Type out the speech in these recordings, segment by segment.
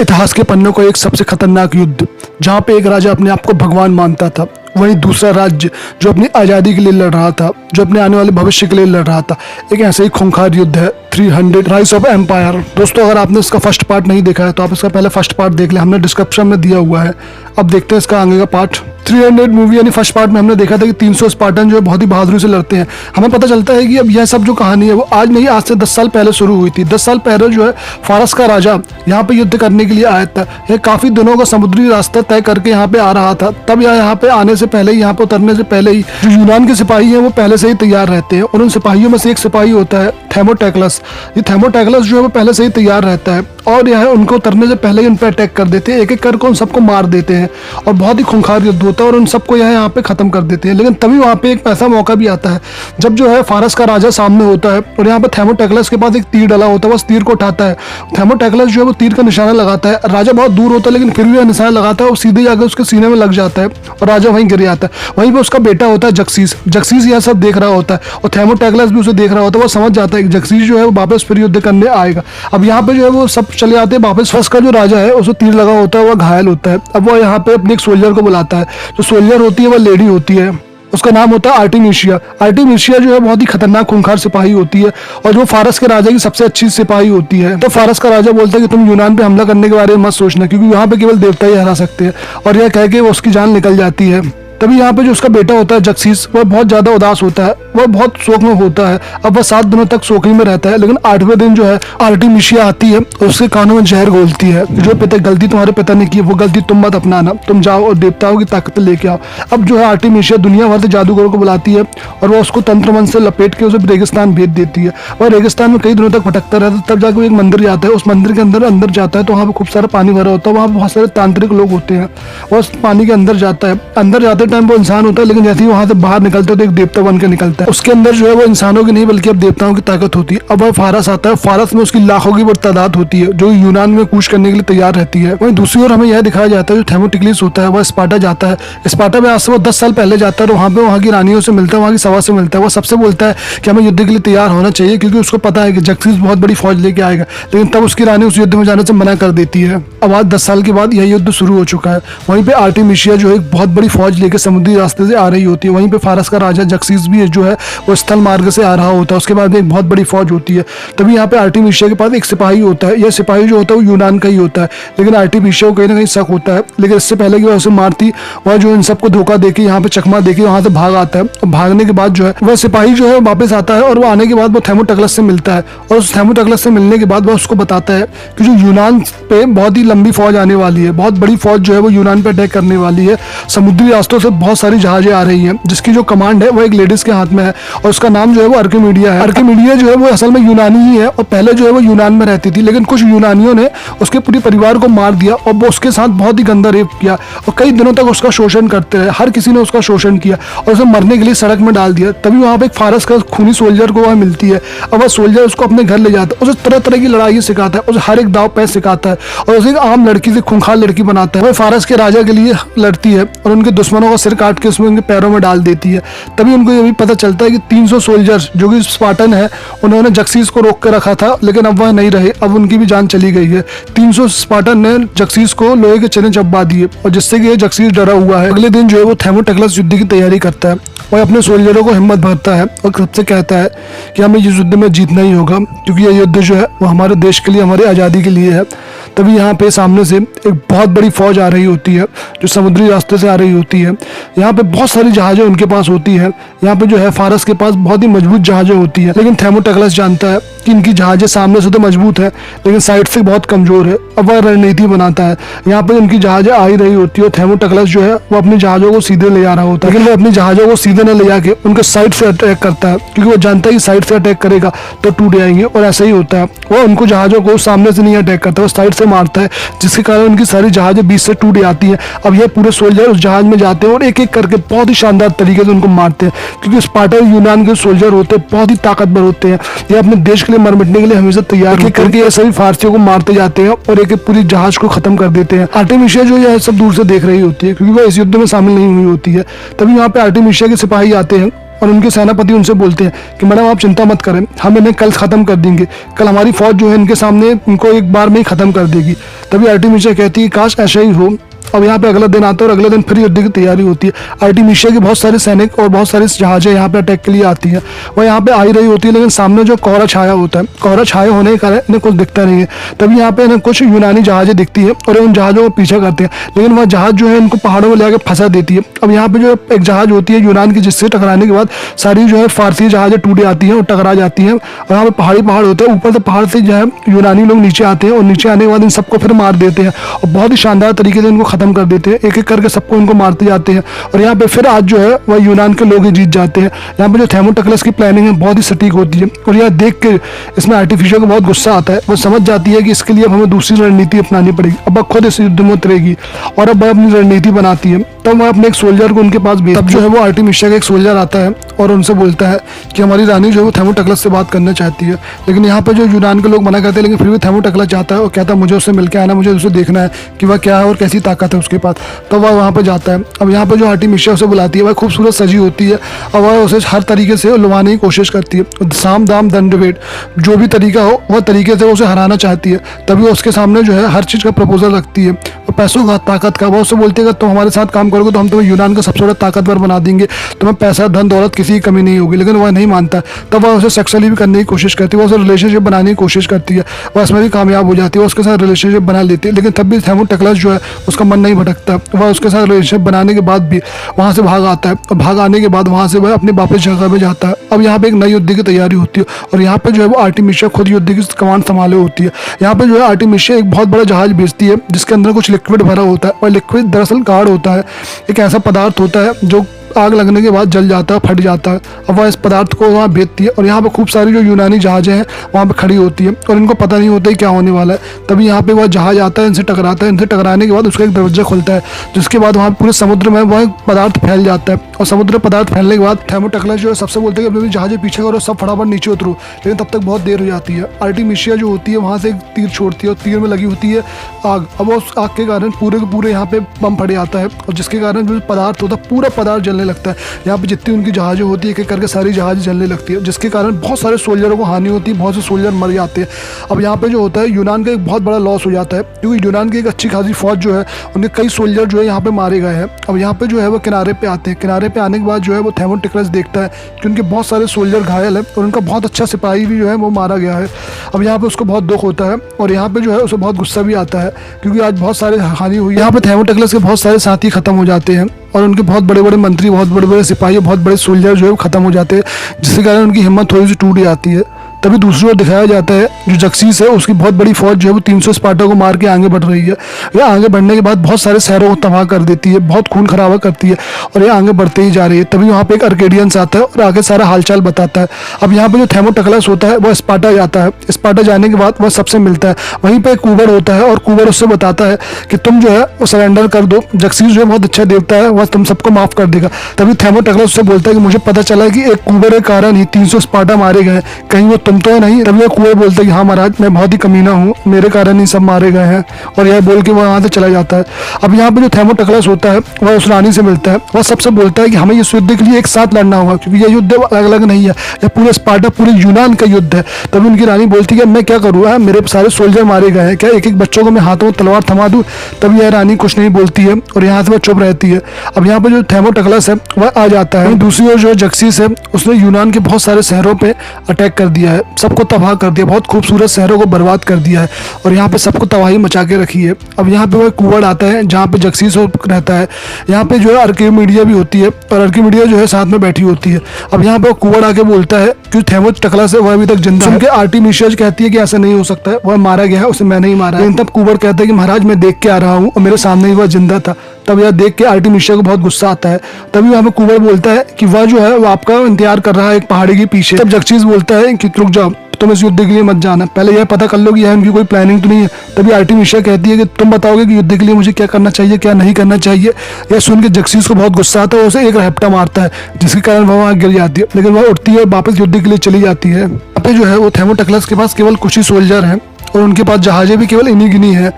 इतिहास के पन्नों का एक सबसे खतरनाक युद्ध, जहाँ पे एक राजा अपने आप को भगवान मानता था, वहीं दूसरा राज्य जो अपनी आज़ादी के लिए लड़ रहा था, जो अपने आने वाले भविष्य के लिए लड़ रहा था। एक ऐसे ही खूंखार युद्ध है 300 राइज ऑफ एम्पायर। दोस्तों, अगर आपने इसका फर्स्ट पार्ट नहीं देखा है तो आप इसका पहले फर्स्ट पार्ट देख लें, हमने डिस्क्रिप्शन में दिया हुआ है। अब देखते हैं इसका आगे का पार्ट। 300 मूवी यानी फर्स्ट पार्ट में हमने देखा था कि 300 स्पार्टन जो है बहुत ही बहादुरी से लड़ते हैं। हमें पता चलता है कि अब यह सब जो कहानी है वो आज नहीं, आज से 10 साल पहले शुरू हुई थी। 10 साल पहले जो है फारस का राजा यहाँ पे युद्ध करने के लिए आया था। यह काफी दिनों का समुद्री रास्ता तय करके यहाँ पे आ रहा था। तब यहाँ पे आने से पहले, यहाँ पे उतरने से पहले ही जो यूनान के सिपाही हैं वो पहले से ही तैयार रहते हैं, और उन सिपाहियों में से एक सिपाही होता है थेमोटेक्लस। ये थेमोटेक्लस जो है वो पहले से ही तैयार रहता है, और यह उनको उतरने से पहले ही उन पर अटैक कर देते हैं। एक एक करके उन सबको मार देते हैं, और बहुत ही खूंखार युद्ध होता है, और उन सबको यह यहाँ पे खत्म कर देते हैं। लेकिन तभी वहाँ पे एक ऐसा मौका भी आता है जब जो है फारस का राजा सामने होता है, और यहाँ पे थेमोटेक्लस के पास एक तीर डला होता है। वो तीर को उठाता है, थेमोटेक्लस जो है वो तीर का निशाना लगाता है। राजा बहुत दूर होता है लेकिन फिर भी वह निशाना लगाता है, और सीधे जाकर उसके सीने में लग जाता है, और राजा वहीं गिर जाता है। वहीं पे उसका बेटा होता है जक्सीस। जक्सीस यह सब देख रहा होता है, और थेमोटेक्लस भी उसे देख रहा होता है। वो समझ जाता है कि जक्सीस जो है वो वापस फिर युद्ध करने आएगा। अब यहाँ पे जो है वो सब चले जाते हैं वापस। फर्स्ट का जो राजा है उसे तीर लगा होता है, वह घायल होता है। अब वो यहाँ पे अपने एक सोल्जर को बुलाता है। जो सोल्जर होती है वह लेडी होती है, उसका नाम होता है आर्टिमिशिया। आर्टिमिशिया जो है बहुत ही खतरनाक खूंखार सिपाही होती है, और जो फारस के राजा की सबसे अच्छी सिपाही होती है। तो फारस का राजा बोलता है कि तुम यूनान पे हमला करने के बारे में मत सोचना, क्योंकि यहाँ पे केवल देवता ही हरा सकते हैं। और यह कह के वो उसकी जान निकल जाती है। तभी यहाँ पे जो उसका बेटा होता है जक्सीस, वह बहुत ज्यादा उदास होता है, वह बहुत शोक में होता है। अब वह 7 दिनों तक शोक ही में रहता है। लेकिन 8वें दिन जो है आर्टिमिशिया आती है और उसके कानों में जहर घोलती है। जो पिता गलती तुम्हारे पिता ने की वो गलती तुम मत अपनाना, तुम जाओ और देवताओं की ताकत लेके आओ। अब जो है आर्टिमिशिया दुनिया भर से जादूगरों को बुलाती है, और वह उसको तंत्र मंत्र से लपेट के उसे रेगिस्तान भेज देती है। वह रेगिस्तान में कई दिनों तक भटकता रहता है। तब जाकर वो एक मंदिर जाता है। उस मंदिर के अंदर जाता है तो वहाँ पे खूब सारा पानी भरा होता है। वहाँ बहुत सारे तांत्रिक लोग होते हैं। वह उस पानी के अंदर जाता है। अंदर जाते टाइम वो इंसान होता है, लेकिन जैसे ही वहां से बाहर निकलता है तो एक देवता बन के निकलता है। उसके अंदर जो है वो इंसानों की नहीं बल्कि अब देवताओं की ताकत होती है। अब वह फारस आता है। फारस में उसकी लाखों की तादाद होती है जो यूनान में कूच करने के लिए तैयार रहती है। वहीं दूसरी ओर हमें यह दिखाया जाता है जो थेमोटिक्लिस होता है वह स्पार्टा जाता है। स्पार्टा में आज से वो 10 साल पहले जाता है, और वहाँ पे वहाँ की रानियों से मिलता है, वहाँ की सभा से मिलता है। वो सबसे बोलता है कि हमें युद्ध के लिए तैयार होना चाहिए, क्योंकि उसको पता है कि जक्सीस बहुत बड़ी फौज लेके आएगा। लेकिन तब उसकी रानी उस युद्ध में जाने से मना कर देती है। अब आज 10 साल के बाद यह युद्ध शुरू हो चुका है। वहीं पे आर्टिमिशिया जो है एक बहुत बड़ी फौज लेकर समुद्री रास्ते से आ रही होती है। वहीं पे फारस का राजा जक्सीस भी जो है वो स्थल मार्ग से आ रहा होता है। उसके बाद एक बहुत बड़ी फौज होती है। तभी यहाँ पे आर्टिमिशिया के पास एक सिपाही होता है। यह सिपाही जो होता है वो यूनान का ही होता है, लेकिन आर्टिमिशिया को कहीं ना कहीं शक होता है। लेकिन इससे पहले कि वह उसे मारती, वह जो इन सबको धोखा देके यहाँ पे चकमा देके वहां से भाग आता है। और भागने के बाद जो है वह सिपाही जो है वापस आता है, और वो आने के बाद वो थेमोटेक्लस से मिलता है। और उस थेमोटेक्लस से मिलने के बाद वह उसको बताता है कि जो यूनान पे बहुत ही लंबी फौज आने वाली है, बहुत बड़ी फौज जो है वो यूनान पे अटैक करने वाली है। समुद्री रास्तों से बहुत सारी जहाजें आ रही हैं, जिसकी जो कमांड है वो एक लेडीज के हाथ में है, और उसका नाम जो है वो अर्किमीडिया है। अर्किमीडिया जो है वो असल में यूनानी ही है, और पहले जो है वो यूनान में रहती थी। लेकिन कुछ यूनानियों ने उसके पूरे परिवार को मार दिया, और वो उसके साथ बहुत ही गंदा रेप किया, और कई दिनों तक उसका शोषण करते रहे। हर किसी ने उसका शोषण किया और उसे मरने के लिए सड़क में डाल दिया। तभी वहाँ पे एक फारस का खूनी सोल्जर को वह मिलती है, और वह सोल्जर उसको अपने घर ले जाता है। उसे तरह तरह की लड़ाई सिखाता है, उसे हर एक दाव पैर सिखाता है, और उसे एक आम लड़की से खूंखार लड़की बनाता है। वह फारस के राजा के लिए लड़ती है, और उनके दुश्मनों का सिर काट के उसमें उनके पैरों में डाल देती है। तभी उनको ये भी पता चलता है कि 300 सोल्जर जो कि स्पार्टन है उन्होंने जक्सीस को रोक के रखा था, लेकिन अब वह नहीं रहे। अब उनकी भी जान चली गई है। 300 स्पार्टन ने जक्सीस को लोहे के चने चबा दिए, और जिससे कि जक्सीस डरा हुआ है। अगले दिन जो है वो थेमोटेक्लस युद्ध की तैयारी करता है, और अपने सोल्जरों को हिम्मत भरता है, और सबसे कहता है कि हमें इस युद्ध में जीतना ही होगा, क्योंकि यह युद्ध जो है वो हमारे देश के लिए, हमारी आज़ादी के लिए है। तभी यहाँ पे सामने से एक बहुत बड़ी फौज आ रही होती है जो समुद्री रास्ते से आ रही होती है। यहाँ पे बहुत सारी जहाजें उनके पास होती है। यहाँ पे जो है फारस के पास बहुत ही मजबूत जहाजें होती है, लेकिन थेमोटेक्लस जानता है कि इनकी जहाजें सामने से तो मजबूत है, लेकिन साइड से बहुत कमजोर है। अब वह रणनीति बनाता है। यहाँ पे उनकी जहाजें आ ही रही होती है, और थेमोटेक्लस जो है वो अपनी जहाजों को सीधे ले जा रहा होता है, लेकिन वो अपनी जहाजों को सीधे न ले जाके उनके साइड से अटैक करता है, क्योंकि वो जानता है कि साइड से अटैक करेगा तो टूट जाएंगे। और ऐसा ही होता है। वो उनको जहाजों को सामने से नहीं अटैक करता, वो साइड से मारता है, जिसके कारण उनकी सारी जहाजें बीच से टूट जाती हैं। अब ये पूरे सोल्जर उस जहाज में जाते हैं और एक एक करके बहुत ही शानदार तरीके से उनको मारते हैं, क्योंकि स्पार्टा यूनान के सोल्जर होते हैं, बहुत ही ताकतवर होते हैं। ये अपने देश के लिए मर मिटने के लिए हमेशा तैयार एक करके ये सभी फारसियों को मारते जाते हैं और एक एक पूरी जहाज को खत्म कर देते हैं। आर्टेमिशिया जो है सब दूर से देख रही होती है, क्योंकि वह इस युद्ध में शामिल नहीं हुई होती है। तभी यहाँ पे आर्टेमिशिया के सिपाही आते हैं और उनके सेनापति उनसे बोलते हैं कि मैडम आप चिंता मत करें, हम इन्हें कल ख़त्म कर देंगे, कल हमारी फ़ौज जो है इनके सामने इनको एक बार में ही ख़त्म कर देगी। तभी आर्टेमिसिया कहती है काश ऐसा ही हो। अब यहाँ पे अगला दिन आता है और अगले दिन फिर युद्ध की तैयारी होती है। आर्टेमिसिया के बहुत सारे सैनिक और बहुत सारे जहाजें यहाँ पे अटैक के लिए आती हैं। वह यहाँ पे आ ही रही होती है, लेकिन सामने जो कोहरा छाया होता है, कोहरा छाया होने के कारण इन्हें कुछ दिखता नहीं है। तभी यहाँ पे इन्हें कुछ यूनानी जहाजें दिखती है और उन जहाज़ों को पीछे करते हैं, लेकिन वह जहाज़ जो है इनको पहाड़ों में ले आकर फंसा देती है। अब यहाँ पे जो एक जहाज़ होती है यूनान की, जिससे टकराने के बाद सारी जो है फारसी जहाज़ें टूट जाती हैं और टकरा जाती हैं। और यहाँ पे पहाड़ होते हैं, ऊपर से पहाड़ से जो है यूनानी लोग नीचे आते हैं और नीचे आने के बाद इन सबको फिर मार देते हैं और बहुत ही शानदार तरीके से इनको खत्म कर देते हैं। एक एक करके सबको इनको मारते जाते हैं और यहाँ पे फिर आज जो है वह यूनान के लोग ही जीत जाते हैं। यहाँ पे जो थेमोटोक्लस की प्लानिंग है बहुत ही सटीक होती है और यह देख के इसमें आर्टिफिशियल को बहुत गुस्सा आता है। वो समझ जाती है कि इसके लिए अब हमें दूसरी रणनीति अपनानी पड़ेगी। अब वह खुद इस युद्ध में उतरेगी और अब वह अपनी रणनीति बनाती है। तब वह अपने एक सोल्जर को उनके पास भेजती है। तब जो है वो आर्टेमिसिया का एक सोल्जर आता है और उनसे बोलता है कि हमारी रानी जो है वो थेमोटोक्लस से बात करना चाहती है, लेकिन यहाँ पे जो यूनान के लोग मना करते हैं, लेकिन फिर भी थेमोटोक्लस चाहता है और कहता है मुझे उससे मिलकर आना, मुझे उसे देखना है कि वह क्या है और कैसी ताकत है उसके पास। तो वह वहाँ पर जाता है। अब यहाँ पे जो आर्टेमिसिया उसे बुलाती है, वह खूबसूरत सजी होती है और वह उसे हर तरीके से लुभाने की कोशिश करती है। साम दाम दंड भेद, जो भी तरीका हो वह तरीके से उसे हराना चाहती है। तभी वो उसके सामने जो है हर चीज़ का प्रपोजल रखती है और पैसों का, ताकत का। वो उससे बोलती है कि तुम हमारे साथ काम करोगे तो हम तुम्हें यूनान का सबसे बड़ा ताकतवर बना देंगे, तुम्हें पैसा धन दौलत किसी की कमी नहीं होगी। लेकिन वह नहीं मानता। तब वह उसे सेक्सुअली भी करने की कोशिश करती है, वह उसे रिलेशनशिप बनाने की कोशिश करती है। वह इसमें भी कामयाब हो जाती है, उसके साथ रिलेशनशिप बना लेती है। लेकिन तब भी थेमोटोक्लस जो है उसका मन नहीं भटकता। वह उसके साथ रिलेशनशिप बनाने के बाद भी वहाँ से भाग आता है और भाग आने के बाद वहाँ से वह अपनी वापस जगह में जाता है। अब यहाँ पे एक नई युद्ध की तैयारी होती है और यहाँ पे जो है वो आर्टेमिसिया खुद युद्ध की कमान संभाले होती है। यहाँ पे जो है आर्टेमिसिया एक बहुत बड़ा जहाज भेजती है जिसके अंदर कुछ लिक्विड भरा होता है और लिक्विड दरअसल गाढ़ होता है, एक ऐसा पदार्थ होता है जो आग लगने के बाद जल जाता है, फट जाता है। अब वह इस पदार्थ को वहाँ भेजती है और यहाँ पे खूब सारी जो यूनानी जहाज़ें हैं वहाँ पे खड़ी होती है और इनको पता नहीं होता है क्या होने वाला है। तभी यहाँ पे वह जहाज़ आता है, इनसे टकराता है। इनसे टकराने के बाद उसका एक दरवाजा खुलता है, जिसके बाद वहाँ पूरे समुद्र में वह पदार्थ फैल जाता है और समुद्र पदार्थ फैलने के बाद थेमोटोक्लस जो है सबसे बोलते हैं कि जहाज़ें पीछे करो, सब फटाफट नीचे उतरो। लेकिन तब तक बहुत देर हो जाती है। आर्टेमिसिया जो होती है वहाँ से एक तीर छोड़ती है और तीर में लगी होती है आग। अब उस आग के कारण पूरे के पूरे यहाँ पे बम फट जाता है और जिसके कारण जो पदार्थ होता है पूरा पदार्थ जलने लगता है। यहाँ पे जितनी उनकी जहाज़ें होती है एक एक करके सारी जहाज़ जलने लगती है, जिसके कारण बहुत सारे सोल्जरों को हानि होती है, बहुत से सोल्जर मर जाते हैं। अब यहाँ पे जो होता है यूनान का एक बहुत बड़ा लॉस हो जाता है, क्योंकि यूनान की एक अच्छी खासी फौज जो है उनके कई सोल्जर जो है यहाँ पे मारे गए हैं। अब यहाँ पे जो है वो किनारे पे आते हैं। किनारे पे आने के बाद जो है वो थेमोटोक्लस देखता है कि उनके बहुत सारे सोल्जर घायल है और उनका बहुत अच्छा सिपाही भी जो है वो मारा गया है। अब यहाँ पे उसको बहुत दुख होता है और यहाँ पे जो है उसे बहुत गुस्सा भी आता है, क्योंकि आज बहुत सारे हानि हुई। यहाँ पे थेमोटोक्लस के बहुत सारे साथी खत्म हो जाते हैं और उनके बहुत बड़े बड़े मंत्री, बहुत बड़े बड़े सिपाही, बहुत बड़े सोल्जर जो है वो खत्म हो जाते हैं, जिसके कारण उनकी हिम्मत थोड़ी सी टूट जाती है। तभी दूसरी ओर दिखाया जाता है जो जक्सीस है उसकी बहुत बड़ी फौज जो है वो 300 स्पार्टा को मार के आगे बढ़ रही है। यह आगे बढ़ने के बाद बहुत सारे शहरों को तबाह कर देती है, बहुत खून खराबा करती है और यह आगे बढ़ते ही जा रही है। तभी वहाँ पे एक अर्केडियंस आता है और आगे सारा हालचाल बताता है। अब यहाँ पे जो थेमोटोक्लस होता है वह स्पार्टा जाता है। स्पार्टा जाने के बाद वह सबसे मिलता है। वहीं पर एक कुबर होता है और कुबर उससे बताता है कि तुम जो है वो सरेंडर कर दो, जक्सीस जो है बहुत अच्छा देवता है, वह तुम सबको माफ कर देगा। तभी थेमोटोक्लस उससे बोलता है कि मुझे पता चला है कि एक कुबर के कारण ही 300 स्पार्टा मारे गए, कहीं वो तुम तो नहीं। तभी कुबर बोलता है कि हाँ महाराज, मैं बहुत ही कमीना हूँ, मेरे कारण ही सब मारे गए हैं, और यह बोल के वह वहाँ से चला जाता है। अब यहाँ पे जो थेमोटोक्लस होता है वह उस रानी से मिलता है। वह सबसे बोलता है कि हमें इस युद्ध के लिए एक साथ लड़ना होगा, क्योंकि यह युद्ध अलग अलग नहीं है, यह पूरे स्पार्टा, पूरे यूनान का युद्ध है। तभी उनकी रानी बोलती है मैं क्या करूँ, मेरे सारे सोल्जर मारे गए हैं, क्या एक एक बच्चों को मैं हाथों में तलवार थमा दूँ। तभी यह रानी कुछ नहीं बोलती है और यहाँ से वह चुप रहती है। अब यहाँ पे जो थेमोटोक्लस है वह आ जाता है। दूसरी ओर जो जक्सीस है उसने यूनान के बहुत सारे शहरों पे अटैक कर दिया है, सबको तबाह कर दिया, बहुत खूबसूरत शहरों को बर्बाद कर दिया है और यहाँ पे सबको तबाही मचा के रखी है। अब यहाँ पे वह कुबर आता है जहाँ पे जक्सीस रहता है। यहाँ पे जो है अर्किमीडिया भी होती है और अर्किमीडिया जो है साथ में बैठी होती है। अब यहाँ पे कुबर आके बोलता है कि थेमोटोक्लस है वह अभी तक जिंदा है। आर्टेमिसिया कहती है कि ऐसा नहीं हो सकता है, वह मारा गया है, उसे मैं नहीं मारा है। तब कुबर कहता है कि महाराज मैं देख के आ रहा हूँ और मेरे सामने ही वह जिंदा था। तब यह देख के आर्टेमिसिया को बहुत गुस्सा आता है। तभी वहाँ पे कुबर बोलता है कि वह जो है वो आपका इंतजार कर रहा है एक पहाड़ी के पीछे। तब जक्सीस बोलता है कि रुक जाओ, तुम इस युद्ध के लिए मत जाना, पहले यह पता कर लो कि यह उनकी कोई प्लानिंग तो नहीं है। तभी आर्टेमिसिया कहती है कि तुम बताओगे कि युद्ध के लिए मुझे क्या करना चाहिए, क्या नहीं करना चाहिए। यह सुन के जक्सीस को बहुत गुस्सा आता है, उसे एक रैप्टा मारता है जिसके कारण वह वहाँ गिर जाती है, लेकिन वह उठती है और वापस युद्ध के लिए चली जाती है। यहाँ पे जो है वो थेमोटोक्लस के पास केवल कुछ ही सोल्जर हैं और उनके पास जहाजें भी केवल इन्हीं गिनी है।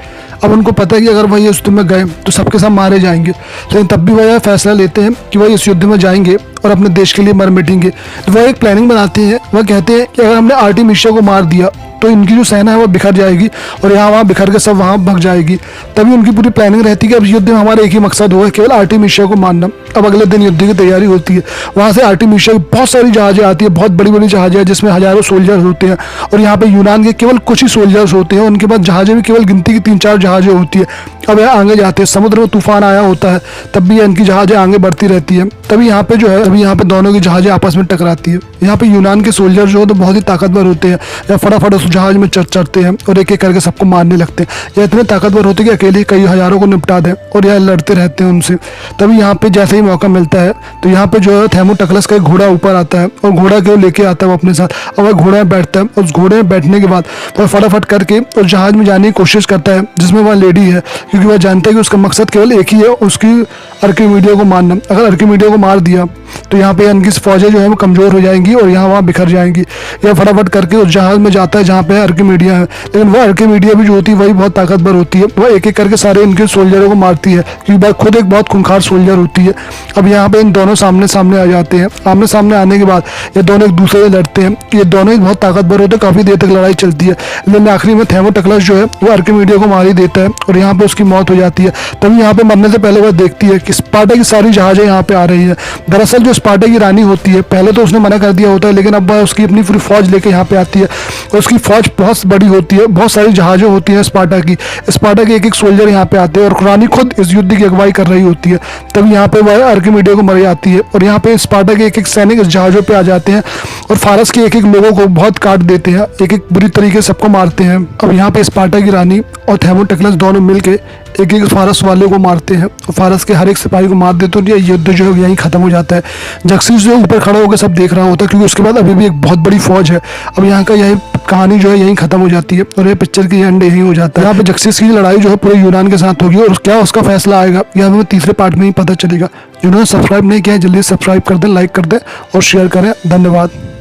अब उनको पता है कि अगर वह इस युद्ध में गए तो सबके सब मारे जाएंगे, लेकिन तब भी वह यह फैसला लेते हैं कि वह इस युद्ध में जाएंगे और अपने देश के लिए मर मिटेंगे। तो वह एक प्लानिंग बनाते हैं। वह कहते हैं कि अगर हमने आर्टेमिसिया को मार दिया तो इनकी जो सेना है वो बिखर जाएगी और यहाँ वहाँ बिखर के सब वहाँ भग जाएगी। तभी उनकी पूरी प्लानिंग रहती है कि अब युद्ध में हमारा एक ही मकसद होगा, केवल आर्टेमिसिया को मारना। अब अगले दिन युद्ध की तैयारी होती है। वहाँ से आर्टेमिसिया की बहुत सारी जहाजें आती है, बहुत बड़ी बड़ी जहाजें हैं जिसमें हजारों सोल्जर्स होते हैं। और यहाँ पे यूनान के केवल कुछ ही सोल्जर्स होते हैं, उनके पास जहाजें भी केवल गिनती की 3-4 जहाजें होती है। अब यह आगे जाते हैं, समुद्र में तूफान आया होता है, तब भी इनकी जहाजें आगे बढ़ती रहती है। तभी यहाँ पे जो है, अभी यहाँ पे दोनों की जहाजें आपस में टकराती है। यहाँ पे यूनान के सोल्जर जो है तो बहुत ही ताकतवर होते हैं, या फटाफट उस जहाज में चढ़ते हैं और एक एक करके सबको मारने लगते हैं। यह इतने ताकतवर होते हैं कि अकेले कई हजारों को निपटा दें और यह लड़ते रहते हैं उनसे। तभी यहाँ पे जैसे ही मौका मिलता है तो यहाँ पे जो है थेमोटक्लस का एक घोड़ा ऊपर आता है और घोड़ा क्यों लेके आता है वो अपने साथ। और वह घोड़े में बैठता है। उस घोड़े में बैठने के बाद वह फटाफट करके उस जहाज में जाने की कोशिश करता है जिसमें वह लेडी है, क्योंकि वह जानता है कि उसका मकसद केवल एक ही है, उसकी आर्किमीडिया को मारना। अगर आर्किमीडिया को मार दिया तो यहाँ पे इनकी फौजें जो है वो कमजोर हो जाएंगी और यहाँ वहाँ बिखर जाएंगी। यह फटाफट करके उस जहाज में जाता है जहाँ पे आर्किमीडिया है, लेकिन वह आर्किमीडिया भी जो होती है वही बहुत ताकतवर होती है। वह एक एक करके सारे इनके सोल्जरों को मारती है, क्योंकि खुद एक बहुत खूंखार सोल्जर होती है। अब यहाँ पे इन दोनों सामने सामने आ जाते हैं। आमने सामने आने के बाद ये दोनों एक दूसरे से लड़ते हैं। ये दोनों ही बहुत ताकतवर होते हैं, काफी देर तक लड़ाई चलती है, लेकिन आखिरी में थेमोटक्लस जो है वो आर्किमीडिया को मार ही देता है और यहाँ पे उसकी मौत हो जाती है। तभी यहाँ पे मरने से पहले वह देखती है कि स्पार्टा की सारी जहाजें यहाँ पे आ रही है। दरअसल जो स्पार्टा की रानी होती है, पहले तो उसने मना कर दिया होता है, लेकिन अब वह उसकी अपनी पूरी फौज लेके यहाँ पे आती है और उसकी फौज बहुत बड़ी होती है, बहुत सारी जहाजें होती है स्पार्टा की। स्पार्टा के एक एक सोल्जर यहाँ पे आते हैं और रानी खुद इस युद्ध की अगुवाई कर रही होती है। तब यहाँ पे वह आर्किमीडिया को मर जाती है और यहाँ पे स्पार्टा के एक एक सैनिक इस जहाजों पे आ जाते हैं और फारस के एक एक लोगों को बहुत काट देते हैं, एक एक बुरी तरीके से सबको मारते हैं। अब यहाँ पे स्पार्टा की रानी और थेमोटक्लस दोनों मिलके एक एक फारस वाले को मारते हैं और फारस के हर एक सिपाही को मार देते हैं। ये युद्ध जो है यहीं खत्म हो जाता है। जक्सिस जो ऊपर खड़ा होकर सब देख रहा होता है, क्योंकि उसके बाद अभी भी एक बहुत बड़ी फौज है। अब यहाँ का यही कहानी जो है यहीं खत्म हो जाती है और ये पिक्चर की एंड यहीं हो जाता है। यहाँ पे जक्सिस की लड़ाई जो है पूरे यूनान के साथ होगी और क्या उसका फैसला आएगा यह हमें तीसरे पार्ट में ही पता चलेगा। जिन्होंने सब्सक्राइब नहीं किया है जल्दी सब्सक्राइब कर दें, लाइक कर दें और शेयर करें। धन्यवाद।